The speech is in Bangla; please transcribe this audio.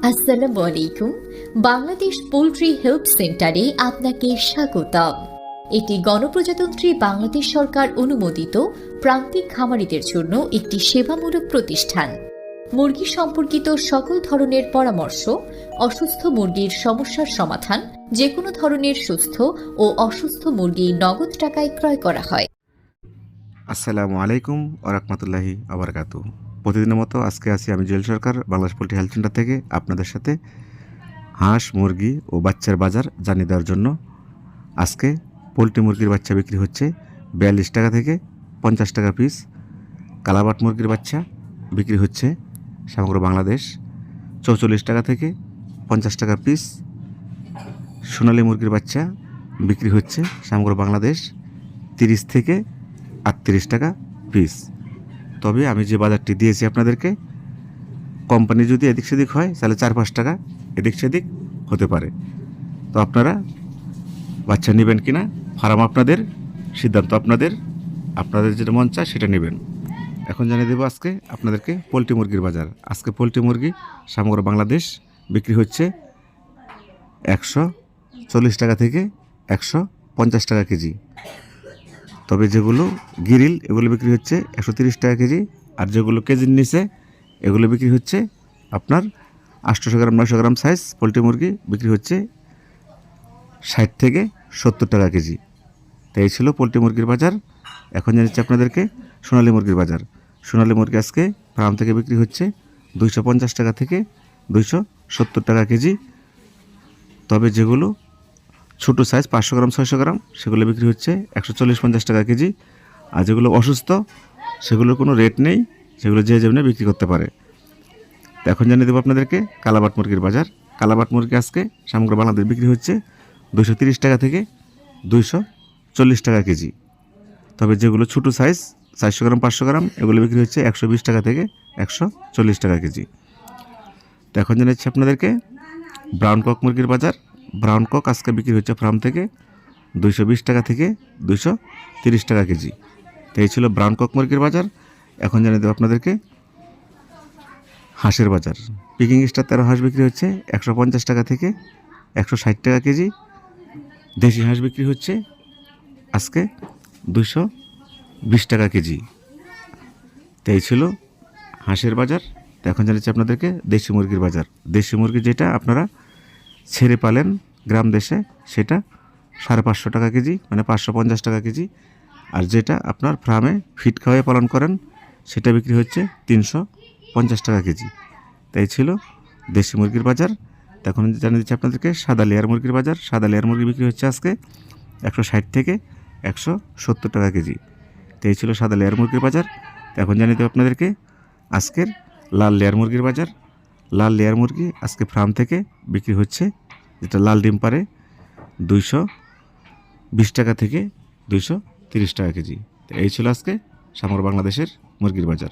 আসসালামু আলাইকুম। বাংলাদেশ পোল্ট্রি হেল্প সেন্টারে আপনাকে স্বাগতম। এটি গণপ্রজাতন্ত্রী বাংলাদেশ সরকার অনুমোদিত প্রান্তিক খামারিদের জন্য একটি সেবামূলক প্রতিষ্ঠান। মুরগি সম্পর্কিত সকল ধরনের পরামর্শ, অসুস্থ মুরগির সমস্যার সমাধান, যে কোনো ধরনের সুস্থ ও অসুস্থ মুরগি নগদ টাকায় ক্রয় করা হয়। আসসালামু আলাইকুম ওয়া রাহমাতুল্লাহি ওয়া বারাকাতুহু। প্রতিদিনের মতো আজকে আছি আমি জুয়েল সরকার, বাংলাদেশ পোল্ট্রি হেলথ সেন্টার থেকে আপনাদের সাথে হাঁস, মুরগি ও বাচ্চার বাজার জানিয়ে দেওয়ার জন্য। আজকে পোল্ট্রি মুরগির বাচ্চা বিক্রি হচ্ছে 42 টাকা থেকে 50 টাকা পিস। কালাবাট মুরগির বাচ্চা বিক্রি হচ্ছে সমগ্র বাংলাদেশ 44 টাকা থেকে 50 টাকা পিস। সোনালী মুরগির বাচ্চা বিক্রি হচ্ছে সমগ্র বাংলাদেশ 30 থেকে 38 টাকা পিস। তবে আমি যে বাজারটি দিয়েছি আপনাদেরকে, কোম্পানি যদি এদিক সেদিক হয় তাহলে 4-5 টাকা এদিক সেদিক হতে পারে। তো আপনারা বাচ্চা নেবেন কি না, ফার্ম আপনাদের, সিদ্ধান্ত আপনাদের, আপনাদের যেটা মন চায় সেটা নেবেন। এখন জানিয়ে দেবো আজকে আপনাদেরকে পোলট্রি মুরগির বাজার। আজকে পোলট্রি মুরগি সমগ্র বাংলাদেশ বিক্রি হচ্ছে 140 টাকা থেকে 150 টাকা কেজি। তবে যেগুলো গিরিল এগুলো বিক্রি হচ্ছে 130 টাকা কেজি, আর যেগুলো কেজির নিচে এগুলো বিক্রি হচ্ছে আপনার 800 গ্রাম 900 গ্রাম সাইজ পোলট্রি মুরগি বিক্রি হচ্ছে 60 থেকে 70 টাকা কেজি। তো এই ছিল পোলট্রি মুরগির বাজার। এখন জানাচ্ছি আপনাদেরকে সোনালী মুরগির বাজার। সোনালী মুরগি আজকে ফার্ম থেকে বিক্রি হচ্ছে 250 টাকা থেকে 270 টাকা কেজি। তবে যেগুলো ছোটো সাইজ 500 গ্রাম 600 গ্রাম সেগুলো বিক্রি হচ্ছে 140-50 টাকা কেজি। আর যেগুলো অসুস্থ সেগুলোর কোনো রেট নেই, সেগুলো যে যেমনি বিক্রি করতে পারে। তো এখন জানিয়ে দেবো আপনাদেরকে কালাবাট মুরগির বাজার। কালাবাট মুরগি আজকে সমগ্র বাংলাদেশ বিক্রি হচ্ছে 230 টাকা থেকে 240 টাকা কেজি। তবে যেগুলো ছোটো সাইজ 400 গ্রাম 500 গ্রাম এগুলো বিক্রি হচ্ছে 120 টাকা থেকে 140 টাকা কেজি। তো এখন জানাচ্ছি আপনাদেরকে ব্রাউন কক মুরগির বাজার। ব্রাউন কক আজকে বিক্রি হচ্ছে ফার্ম থেকে 220 টাকা থেকে 230 টাকা কেজি। তো এই ছিল ব্রাউন কক মুরগির বাজার। এখন জানিয়ে দেবো আপনাদেরকে হাঁসের বাজার। পিকিং স্টার 13 হাঁস বিক্রি হচ্ছে 150 টাকা থেকে 160 টাকা কেজি। দেশি হাঁস বিক্রি হচ্ছে আজকে 220 টাকা কেজি। তো এই ছিল হাঁসের বাজার। তো এখন জানাচ্ছি আপনাদেরকে দেশি মুরগির বাজার। দেশি মুরগি যেটা আপনারা ছেড়ে পালেন গ্রাম দেশে সেটা 550 টাকা কেজি, মানে 550 টাকা কেজি। আর যেটা আপনার ফার্মে ফিট খাওয়াই পালন করেন সেটা বিক্রি হচ্ছে 350 টাকা কেজি। তাই ছিল দেশি মুরগির বাজার। এখন জানিয়ে দিচ্ছি আপনাদেরকে সাদা লেয়ার মুরগির বাজার। সাদা লেয়ার মুরগি বিক্রি হচ্ছে আজকে 160 থেকে 170 টাকা কেজি। তো এই ছিল সাদা লেয়ার মুরগির বাজার। এখন জানিয়ে দেবো আপনাদেরকে আজকের লাল লেয়ার মুরগির বাজার। লাল লেয়ার মুরগি আজকে ফার্ম থেকে বিক্রি হচ্ছে, যেটা লাল ডিম পারে, 220 টাকা থেকে 230 টাকা কেজি। তো এই ছিল আজকে সমগ্র বাংলাদেশের মুরগির বাজার।